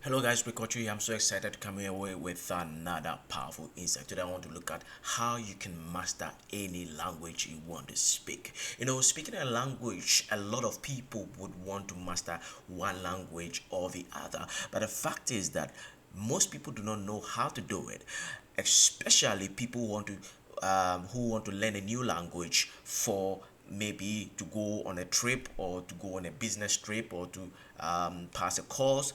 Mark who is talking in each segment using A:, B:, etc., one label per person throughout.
A: Hello guys, Okyere. I'm so excited to come here with another powerful insight. Today I want to look at how you can master any language you want to speak. Speaking a language, a lot of people would want to master one language or the other. But the fact is that most people do not know how to do it, especially people who want to learn a new language for maybe to go on a trip or to go on a business trip or to pass a course.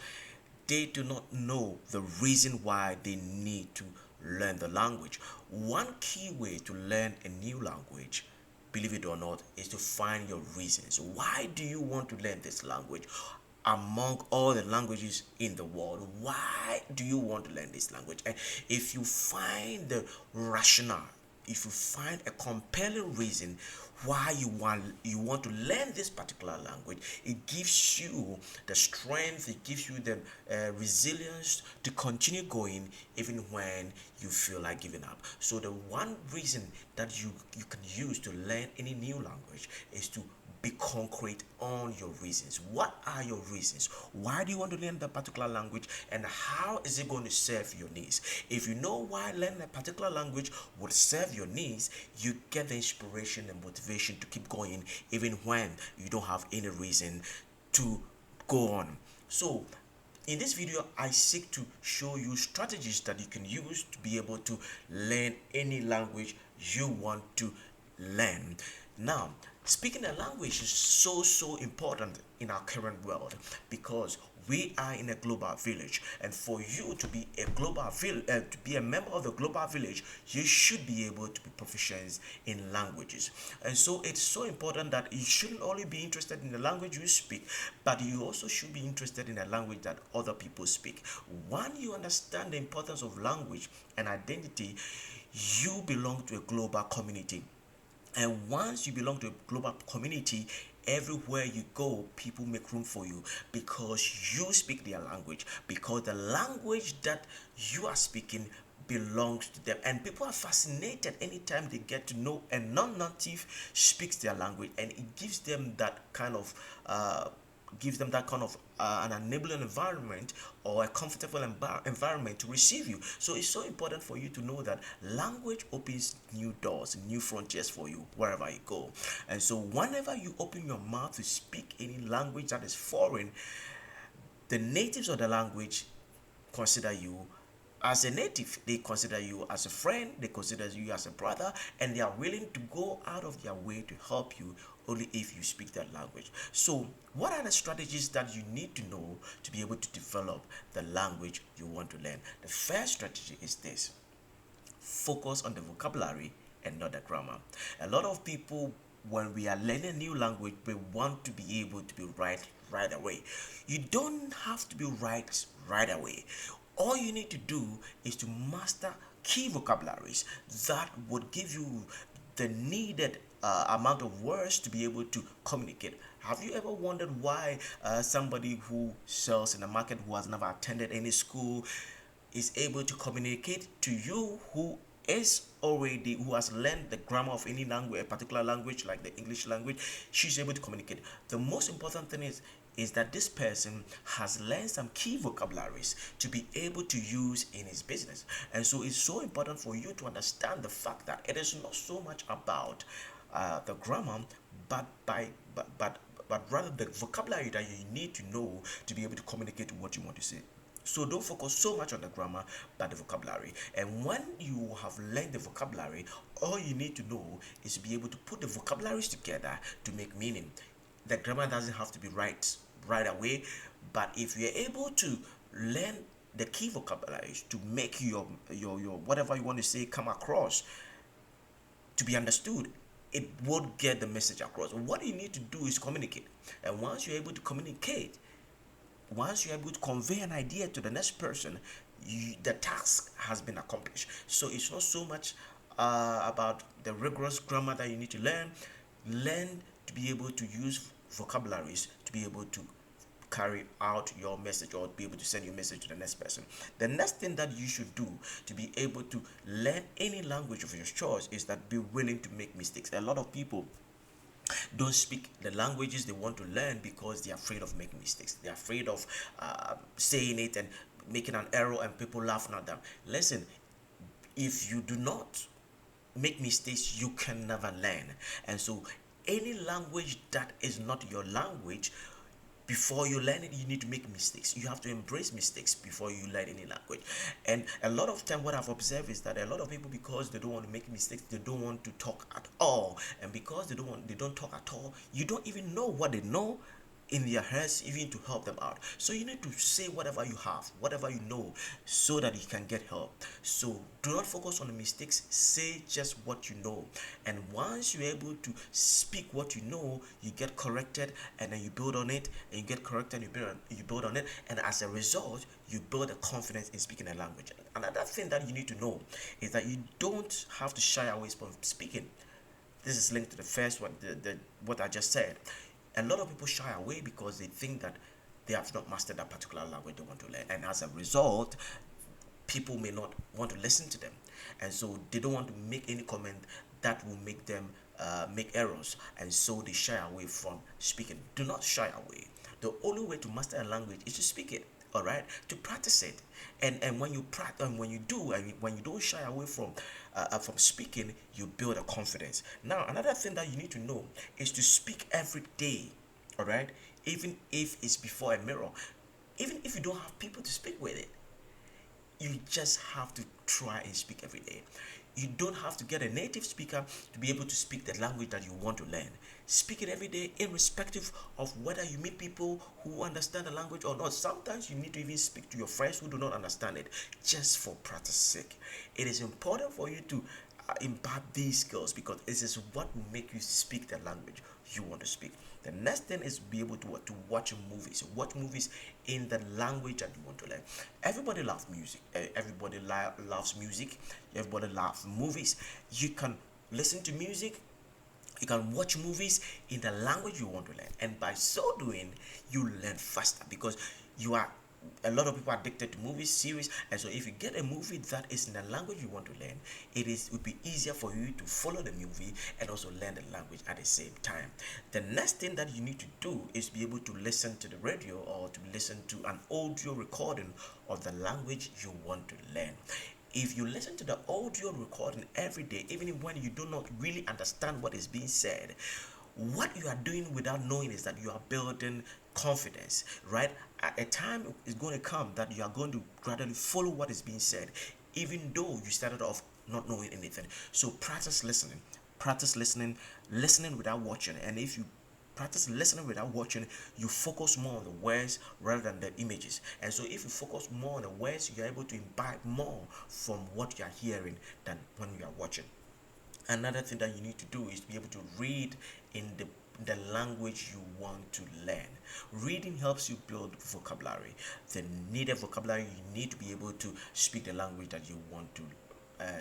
A: They do not know the reason why they need to learn the language. One key way to learn a new language, believe it or not, is to find your reasons. Why do you want to learn this language? Among all the languages in the world, why do you want to learn this language? And if you find the rationale, if you find a compelling reason why you want to learn this particular language, it gives you the strength, it gives you the resilience to continue going even when you feel like giving up. So the one reason that you can use to learn any new language is to be concrete on your reasons. What are your reasons? Why do you want to learn that particular language, and how is it going to serve your needs? If you know why learning a particular language would serve your needs, you get the inspiration and motivation to keep going even when you don't have any reason to go on. So in this video, I seek to show you strategies that you can use to be able to learn any language you want to learn. Now, speaking a language is so important in our current world because we are in a global village, and for you to be to be a member of the global village, you should be able to be proficient in languages. And so it's so important that you shouldn't only be interested in the language you speak, but you also should be interested in a language that other people speak. When you understand the importance of language and identity, you belong to a global community. And once you belong to a global community, everywhere you go, people make room for you because you speak their language, because the language that you are speaking belongs to them. And people are fascinated anytime they get to know a non-native speaks their language, and it gives them that kind of an enabling environment or a comfortable environment to receive you. So it's so important for you to know that language opens new doors, new frontiers for you wherever you go. And so whenever you open your mouth to speak any language that is foreign, the natives of the language consider you as a native. They consider you as a friend, they consider you as a brother, and they are willing to go out of their way to help you only if you speak that language. So what are the strategies that you need to know to be able to develop the language you want to learn? The first strategy is this: focus on the vocabulary and not the grammar. A lot of people, when we are learning a new language, we want to be able to be right away. You don't have to be right away. All you need to do is to master key vocabularies that would give you the needed amount of words to be able to communicate. Have you ever wondered why somebody who sells in the market, who has never attended any school, is able to communicate to you who has learned the grammar of any language, a particular language like the English language? She's able to communicate. The most important thing is that this person has learned some key vocabularies to be able to use in his business. And so it's so important for you to understand the fact that it is not so much about the grammar, but rather the vocabulary that you need to know to be able to communicate what you want to say. So don't focus so much on the grammar, but the vocabulary. And when you have learned the vocabulary, all you need to know is to be able to put the vocabularies together to make meaning. The grammar doesn't have to be right away, but if you're able to learn the key vocabularies to make your whatever you want to say come across to be understood, it would get the message across. What you need to do is communicate. And once you're able to communicate, once you're able to convey an idea to the next person, the task has been accomplished. So it's not so much about the rigorous grammar that you need to learn. Learn to be able to use vocabularies to be able to carry out your message or be able to send your message to the next person. The next thing that you should do to be able to learn any language of your choice is that be willing to make mistakes. A lot of people Don't speak the languages they want to learn because they're afraid of making mistakes. They're afraid of saying it and making an error and people laughing at them. Listen, if you do not make mistakes, you can never learn. And so any language that is not your language, before you learn it, you need to make mistakes. You have to embrace mistakes before you learn any language. And a lot of time what I've observed is that a lot of people, because they don't want to make mistakes, they don't want to talk at all. And because they don't talk at all, you don't even know what they know in their heads, even to help them out. So you need to say whatever you have, whatever you know, so that you can get help. So do not focus on the mistakes, say just what you know. And once you're able to speak what you know, you get corrected, and then you build on it, and you get corrected, and you build on it, and as a result, you build a confidence in speaking a language. Another thing that you need to know is that you don't have to shy away from speaking. This is linked to the first one, what I just said. A lot of people shy away because they think that they have not mastered that particular language they want to learn, and as a result, people may not want to listen to them, and so they don't want to make any comment that will make them make errors, and so they shy away from speaking. Do not shy away. The only way to master a language is to speak it. All right, to practice it, and when you practice, and when you do, and when you don't shy away from speaking, you build a confidence. Now, another thing that you need to know is to speak every day. All right, even if it's before a mirror, even if you don't have people to speak with it, you just have to try and speak every day. You don't have to get a native speaker to be able to speak the language that you want to learn. Speak it every day, irrespective of whether you meet people who understand the language or not. Sometimes you need to even speak to your friends who do not understand it, just for practice sake. It is important for you to imbibe these skills, because this is what will make you speak the language you want to speak. The next thing is be able to watch movies. Watch movies in the language that you want to learn. Everybody loves music. Everybody loves music. Everybody loves movies. You can listen to music. You can watch movies in the language you want to learn, and by so doing, you learn faster, because you are a lot of people are addicted to movies, series, and so if you get a movie that is in the language you want to learn, it would be easier for you to follow the movie and also learn the language at the same time. The next thing that you need to do is be able to listen to the radio or to listen to an audio recording of the language you want to learn. If you listen to the audio recording every day, even when you do not really understand what is being said, what you are doing without knowing is that you are building confidence, right? A time is going to come that you are going to gradually follow what is being said, even though you started off not knowing anything. So practice listening without watching. And if you practice listening without watching, you focus more on the words rather than the images. And so if you focus more on the words, you're able to imbibe more from what you are hearing than when you are watching. Another thing that you need to do is be able to read in the language you want to learn. Reading helps you build vocabulary. The needed vocabulary you need to be able to speak the language that you want to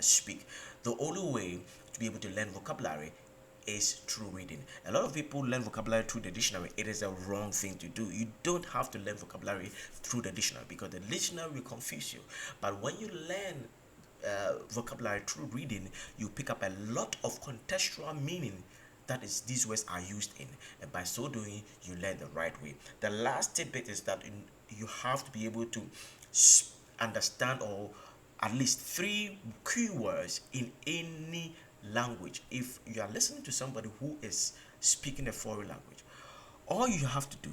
A: speak. The only way to be able to learn vocabulary is through reading. A lot of people learn vocabulary through the dictionary. It is a wrong thing to do. You don't have to learn vocabulary through the dictionary, because the dictionary will confuse you. But when you learn vocabulary through reading, you pick up a lot of contextual meaning that is these words are used in, and by so doing, you learn the right way. The last tidbit is that you have to be able to understand, or at least 3 keywords in any language. If you are listening to somebody who is speaking a foreign language, all you have to do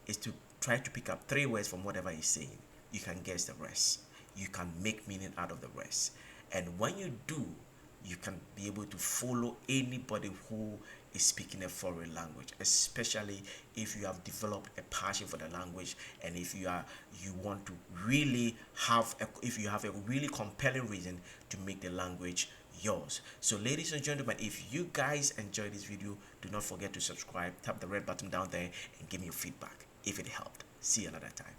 A: is to try to pick up 3 words from whatever he's saying. You can guess the rest. You can make meaning out of the rest. And when you do, you can be able to follow anybody who is speaking a foreign language, especially if you have developed a passion for the language, and if you want to really have if you have a really compelling reason to make the language yours. So ladies and gentlemen, if you guys enjoyed this video, do not forget to subscribe, tap the red button down there, and give me your feedback if it helped. See you another time.